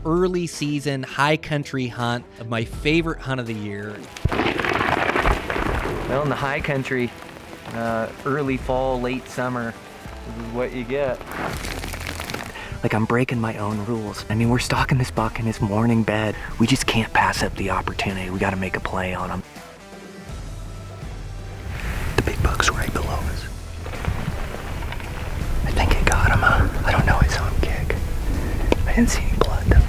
early season high country hunt of my favorite hunt of the year. Well, in the high country, early fall, late summer, this is what you get. Like, I'm breaking my own rules. I mean, we're stalking this buck in his morning bed. We just can't pass up the opportunity. We got to make a play on him. The big buck's right below us. I think it got him. I don't know, I saw him kick. I didn't see any blood though.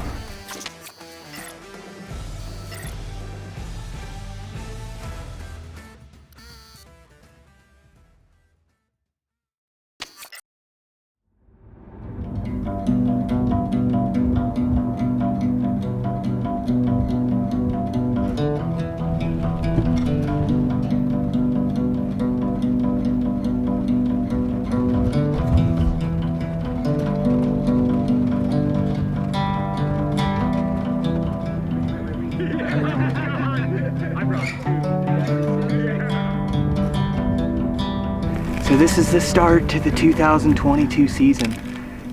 So this is the start to the 2022 season.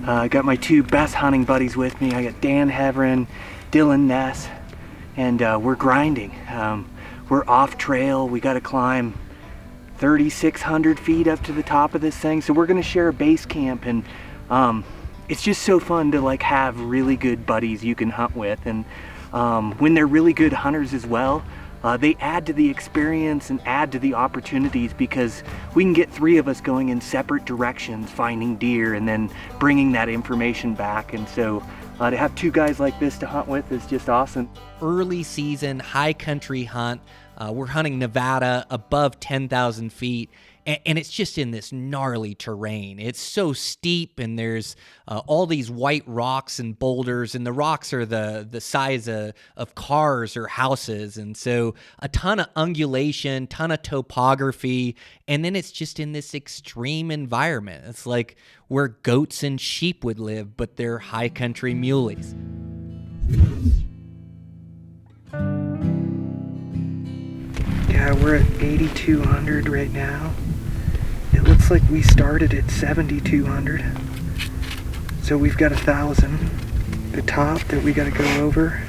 I got my two best hunting buddies with me. I got Dan Heverin, Dylan Ness, and we're grinding. We're off trail. We got to climb 3,600 feet up to the top of this thing. So we're gonna share a base camp, and it's just so fun to like have really good buddies you can hunt with. And when they're really good hunters as well, they add to the experience and add to the opportunities, because we can get three of us going in separate directions, finding deer and then bringing that information back. And so to have two guys like this to hunt with is just awesome. Early season high country hunt. We're hunting Nevada above 10,000 feet. And it's just in this gnarly terrain. It's so steep, and there's all these white rocks and boulders, and the rocks are the size of cars or houses. And so a ton of undulation, ton of topography, and then it's just in this extreme environment. It's like where goats and sheep would live, but they're high country muleys. Yeah, we're at 8,200 right now. It looks like we started at 7,200. So we've got 1,000. The top that we gotta go over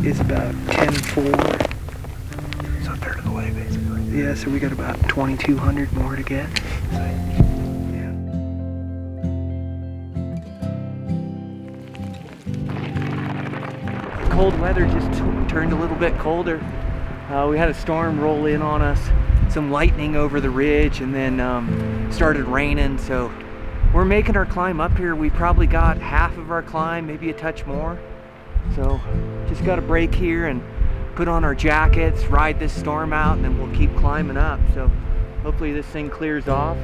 is about 10,400. So a third of the way, basically. Yeah, so we got about 2,200 more to get. Yeah. Cold weather just turned a little bit colder. We had a storm roll in on us, some lightning over the ridge, and then started raining. So we're making our climb up here. We probably got half of our climb, maybe a touch more. So just got a break here and put on our jackets, ride this storm out, and then we'll keep climbing up. So hopefully this thing clears off.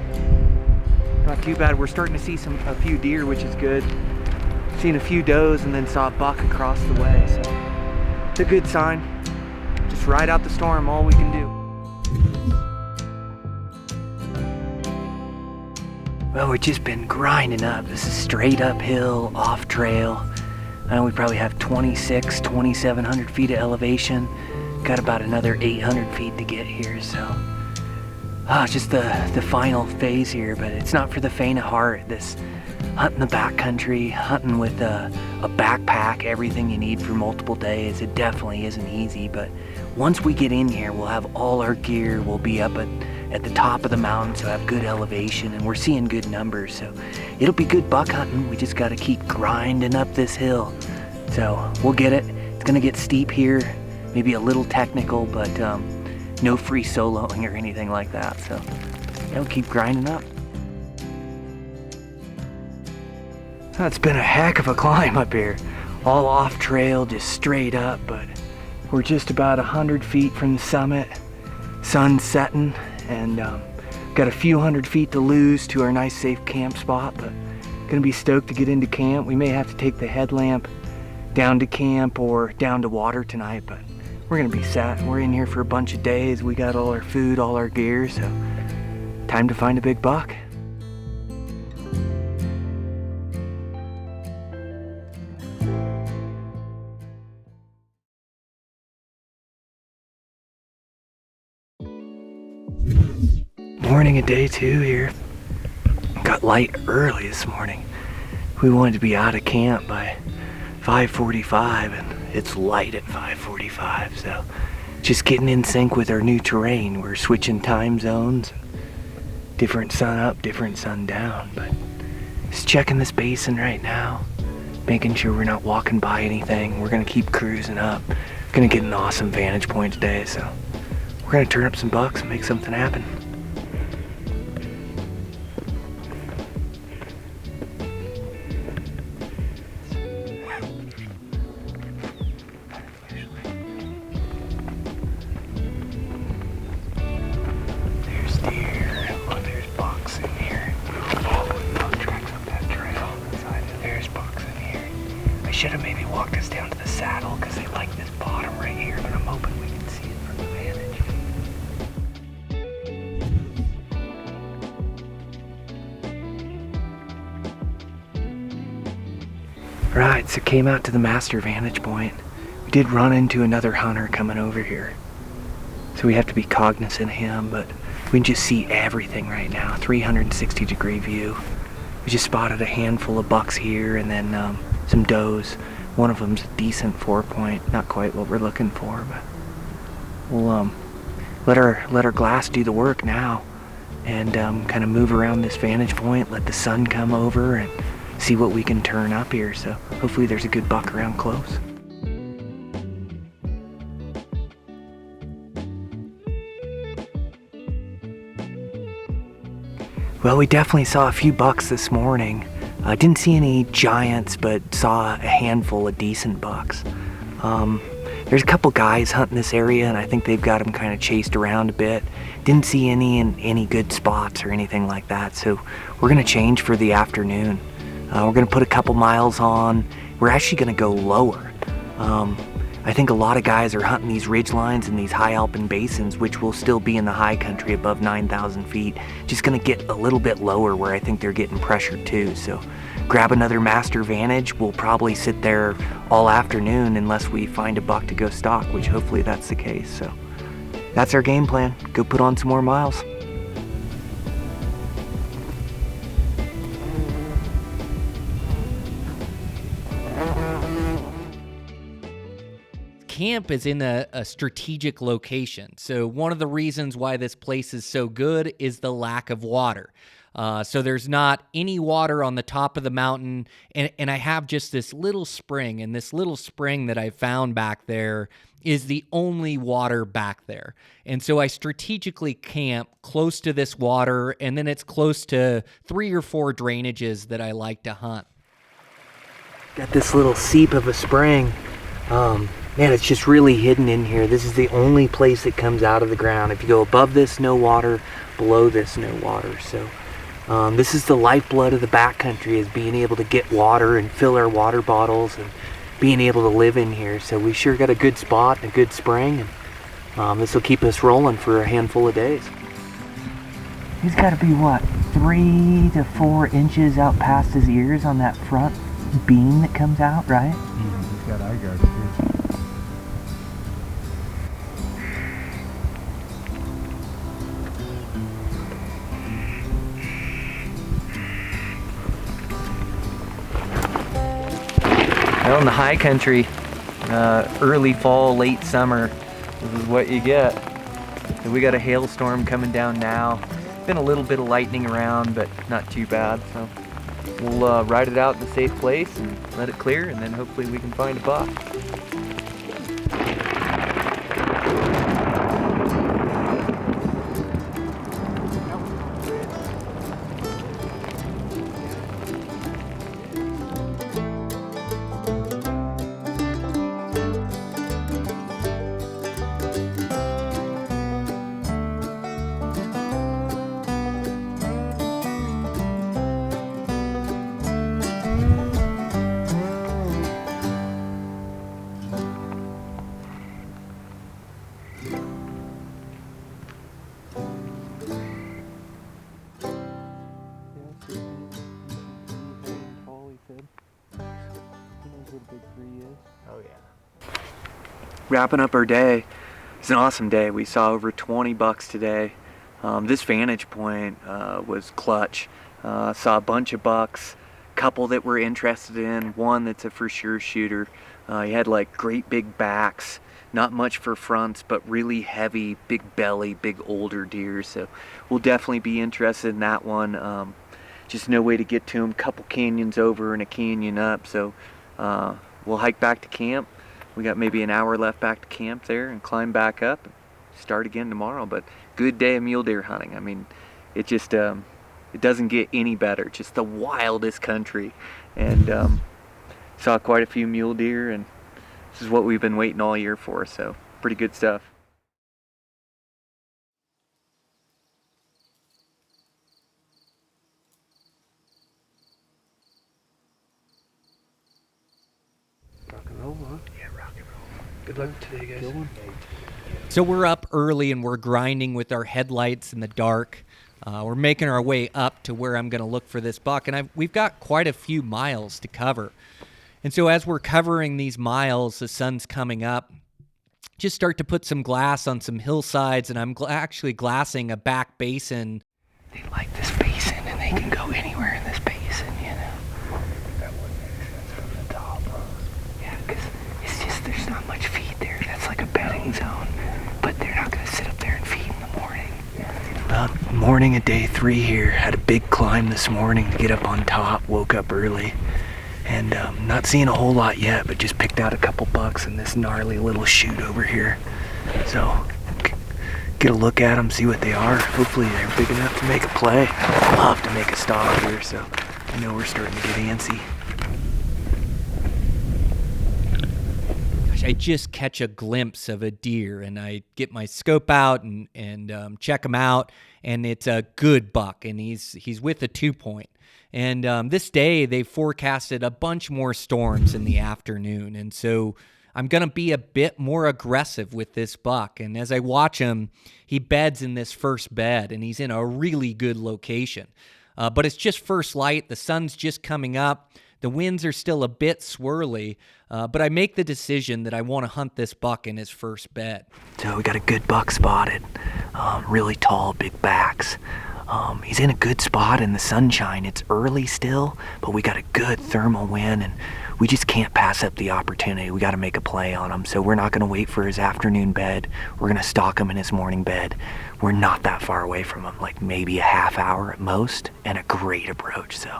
Not too bad. We're starting to see a few deer, which is good. Seen a few does and then saw a buck across the way. So it's a good sign. Just ride out the storm, all we can do. Well, we've just been grinding up. This is straight uphill, off trail. I know we probably have 2,700 feet of elevation. Got about another 800 feet to get here, so. It's just the final phase here, but it's not for the faint of heart. This hunting the backcountry, hunting with a backpack, everything you need for multiple days, it definitely isn't easy. But once we get in here, we'll have all our gear. We'll be up at the top of the mountain, so have good elevation, and we're seeing good numbers. So it'll be good buck hunting. We just got to keep grinding up this hill. So we'll get it. It's gonna get steep here, maybe a little technical, but no free soloing or anything like that. So we'll keep grinding up. It's been a heck of a climb up here. All off trail, just straight up, but we're just about 100 feet from the summit. Sun's setting, and got a few hundred feet to lose to our nice safe camp spot, but gonna be stoked to get into camp. We may have to take the headlamp down to camp or down to water tonight, but we're gonna be set. We're in here for a bunch of days. We got all our food, all our gear, so time to find a big buck. Morning of day 2 here. Got light early this morning. We wanted to be out of camp by 5:45, and it's light at 5:45, so just getting in sync with our new terrain. We're switching time zones, different sun up, different sun down, but just checking this basin right now, making sure we're not walking by anything. We're gonna keep cruising up. Gonna get an awesome vantage point today, so we're gonna turn up some bucks and make something happen. There's deer. Oh, there's bucks in here. Oh, buck tracks up that trail. There's bucks in here. I should have maybe walked us down to the saddle because they like this bottom right here, but I'm hoping we can see it from the vantage. Right, so came out to the master vantage point. We did run into another hunter coming over here, so we have to be cognizant of him, but we can just see everything right now, 360-degree view. We just spotted a handful of bucks here and then some does. One of them's a decent 4-point, not quite what we're looking for, but we'll let our glass do the work now and kind of move around this vantage point, let the sun come over and see what we can turn up here. So hopefully there's a good buck around close. Well, we definitely saw a few bucks this morning. I didn't see any giants, but saw a handful of decent bucks. There's a couple guys hunting this area, and I think they've got them kind of chased around a bit. Didn't see any in any good spots or anything like that, so we're gonna change for the afternoon. We're gonna put a couple miles on. We're actually gonna go lower. I think a lot of guys are hunting these ridge lines and these high alpine basins, which will still be in the high country above 9,000 feet. Just gonna get a little bit lower where I think they're getting pressured too. So grab another master vantage. We'll probably sit there all afternoon unless we find a buck to go stalk, which hopefully that's the case. So that's our game plan. Go put on some more miles. Camp is in a strategic location. So one of the reasons why this place is so good is the lack of water. So there's not any water on the top of the mountain, and I have just this little spring, and this little spring that I found back there is the only water back there. And so I strategically camp close to this water, and then it's close to 3 or 4 drainages that I like to hunt. Got this little seep of a spring. Man, it's just really hidden in here. This is the only place that comes out of the ground. If you go above this, no water. Below this, no water. So this is the lifeblood of the backcountry, is being able to get water and fill our water bottles and being able to live in here. So we sure got a good spot and a good spring, and this will keep us rolling for a handful of days. He's got to be, what, 3 to 4 inches out past his ears on that front beam that comes out, right? He's got eye guards too. Out in the high country, early fall, late summer, this is what you get. So we got a hailstorm coming down now. Been a little bit of lightning around, but not too bad. So we'll ride it out in a safe place and let it clear, and then hopefully we can find a buck. Oh yeah. Wrapping up our day. It's an awesome day. We saw over 20 bucks today. This vantage point was clutch. Saw a bunch of bucks, a couple that we're interested in. One that's a for sure shooter. He had like great big backs, not much for fronts, but really heavy, big belly, big older deer. So we'll definitely be interested in that one. Just no way to get to him. Couple canyons over and a canyon up. So we'll hike back to camp. We got maybe an hour left back to camp there and climb back up. Start again tomorrow. But good day of mule deer hunting. I mean, it just it doesn't get any better. Just the wildest country, and saw quite a few mule deer, and this is what we've been waiting all year for. So pretty good stuff. Rock and roll, huh? Yeah, rock and roll. Good luck today, guys. Good one. So we're up early and we're grinding with our headlights in the dark. We're making our way up to where I'm going to look for this buck, and we've got quite a few miles to cover. And so as we're covering these miles, the sun's coming up. Just start to put some glass on some hillsides, and I'm actually glassing a back basin. They like this basin, and they can go anywhere in this basin, you know. That would make sense from the top, huh? Yeah, because it's just, there's not much feed there. That's like a bedding zone. But they're not going to sit up there and feed in the morning. Well, morning of day 3 here. Had a big climb this morning to get up on top. Woke up early. And not seeing a whole lot yet, but just picked out a couple bucks in this gnarly little chute over here. So, get a look at them, see what they are. Hopefully they're big enough to make a play. I'd love to make a stalk here, so I know we're starting to get antsy. I just catch a glimpse of a deer, and I get my scope out and check him out, and it's a good buck, and he's with a 2-point. And this day, they forecasted a bunch more storms in the afternoon, and so I'm going to be a bit more aggressive with this buck. And as I watch him, he beds in this first bed, and he's in a really good location. But it's just first light. The sun's just coming up. The winds are still a bit swirly, but I make the decision that I want to hunt this buck in his first bed. So we got a good buck spotted. Really tall, big backs. He's in a good spot in the sunshine. It's early still, but we got a good thermal wind, and we just can't pass up the opportunity. We got to make a play on him, so we're not going to wait for his afternoon bed. We're going to stalk him in his morning bed. We're not that far away from him, like maybe a half hour at most, and a great approach. So,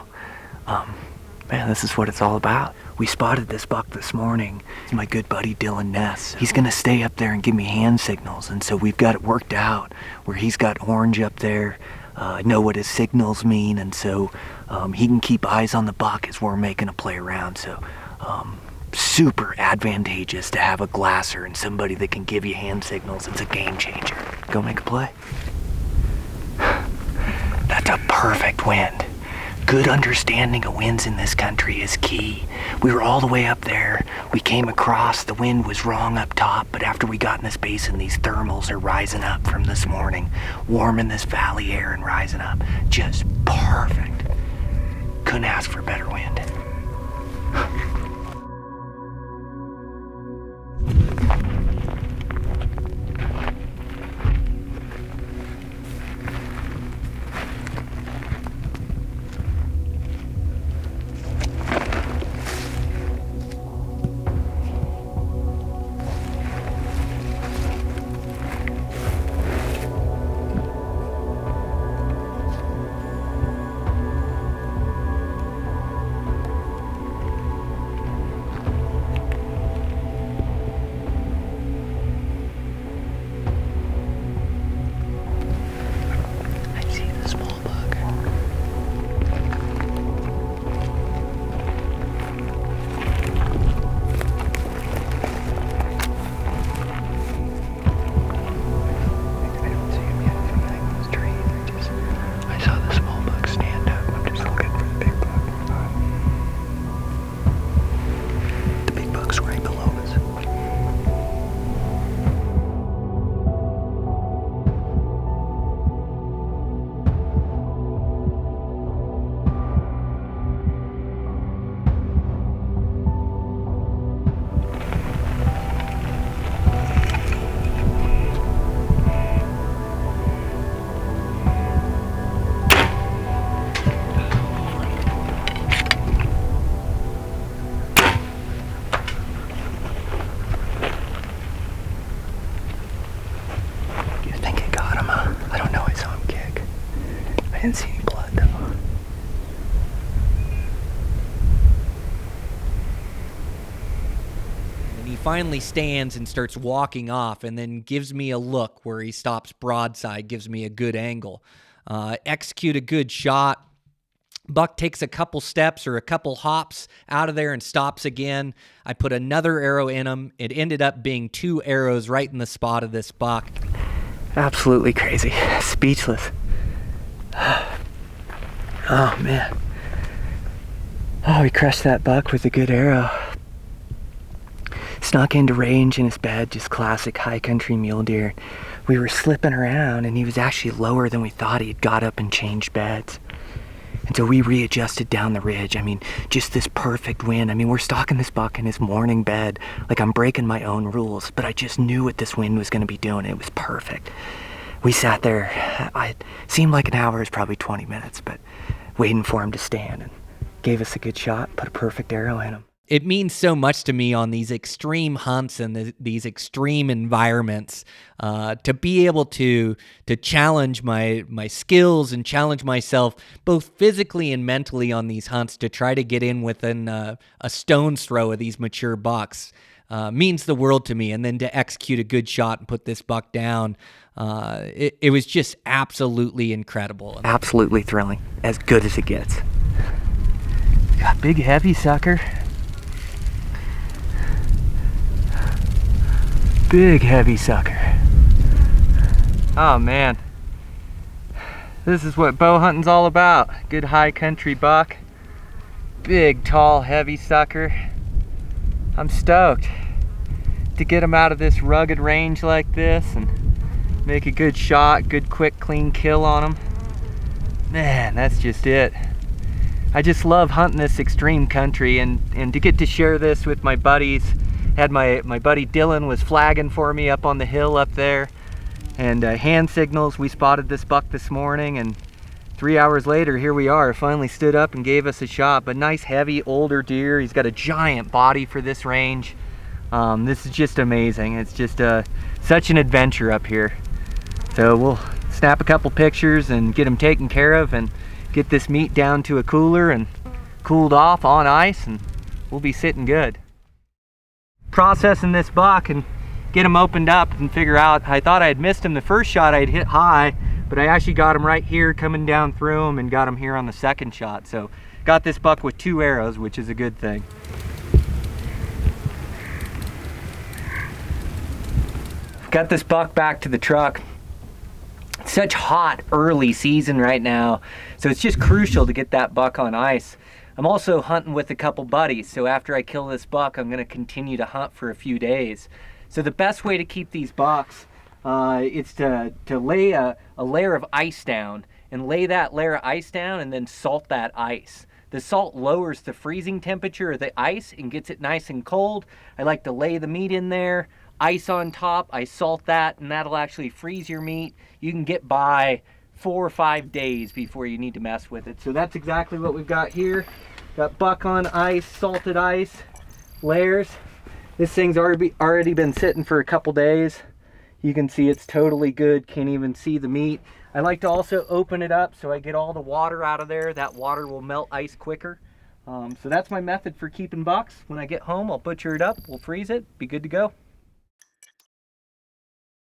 man, this is what it's all about. We spotted this buck this morning. My good buddy Dylan Ness. He's going to stay up there and give me hand signals, and so we've got it worked out where he's got orange up there. I know what his signals mean, and so he can keep eyes on the buck as we're making a play around. So super advantageous to have a glasser and somebody that can give you hand signals. It's a game changer. Go make a play. That's a perfect wind. Good understanding of winds in this country is key. We were all the way up there. We came across, the wind was wrong up top, but after we got in this basin, these thermals are rising up from this morning, warming this valley air and rising up. Just perfect. Couldn't ask for better wind. finally stands and starts walking off, and then gives me a look where he stops broadside, gives me a good angle. Execute a good shot. Buck takes a couple steps or a couple hops out of there and stops again. I put another arrow in him. It ended up being 2 arrows right in the spot of this buck. Absolutely crazy. Speechless. Oh, man. Oh, we crushed that buck with a good arrow. Snuck into range in his bed, just classic high country mule deer. We were slipping around, and he was actually lower than we thought. He had got up and changed beds. And so we readjusted down the ridge. I mean, just this perfect wind. I mean, we're stalking this buck in his morning bed like I'm breaking my own rules, but I just knew what this wind was going to be doing. It was perfect. We sat there. It seemed like an hour. It was probably 20 minutes, but waiting for him to stand, and gave us a good shot, put a perfect arrow in him. It means so much to me on these extreme hunts and these extreme environments to be able to challenge my skills and challenge myself both physically and mentally on these hunts to try to get in within a stone's throw of these mature bucks. Means the world to me. And then to execute a good shot and put this buck down, it was just absolutely incredible. Absolutely thrilling. As good as it gets. Got big heavy sucker. Big heavy sucker. Oh man. This is what bow hunting's all about. Good high country buck. Big, tall, heavy sucker. I'm stoked to get him out of this rugged range like this and make a good shot, good quick clean kill on him. Man, that's just it. I just love hunting this extreme country, and to get to share this with my buddies. Had my buddy Dylan was flagging for me up on the hill up there, and hand signals. We spotted this buck this morning, and 3 hours later here we are. Finally stood up and gave us a shot. But nice heavy older deer. He's got a giant body for this range. This is just amazing. It's just such an adventure up here. So we'll snap a couple pictures and get him taken care of and get this meat down to a cooler and cooled off on ice, and we'll be sitting good. Processing this buck and get him opened up and figure out, I thought I had missed him the first shot. I'd hit high, but I actually got him right here coming down through him and got him here on the second shot. So got this buck with 2 arrows, which is a good thing. Got this buck back to the truck. It's such hot early season right now, so it's just crucial to get that buck on ice. I'm also hunting with a couple buddies, so after I kill this buck, I'm going to continue to hunt for a few days. So the best way to keep these bucks is to lay a layer of ice down, and lay that layer of ice down and then salt that ice. The salt lowers the freezing temperature of the ice and gets it nice and cold. I like to lay the meat in there, ice on top, I salt that, and that'll actually freeze your meat. You can get by 4 or 5 days before you need to mess with it. So that's exactly what we've got here. Got buck on ice, salted ice, layers. This thing's already been sitting for a couple days. You can see it's totally good, can't even see the meat. I like to also open it up so I get all the water out of there. That water will melt ice quicker. So that's my method for keeping bucks. When I get home, I'll butcher it up, we'll freeze it, be good to go.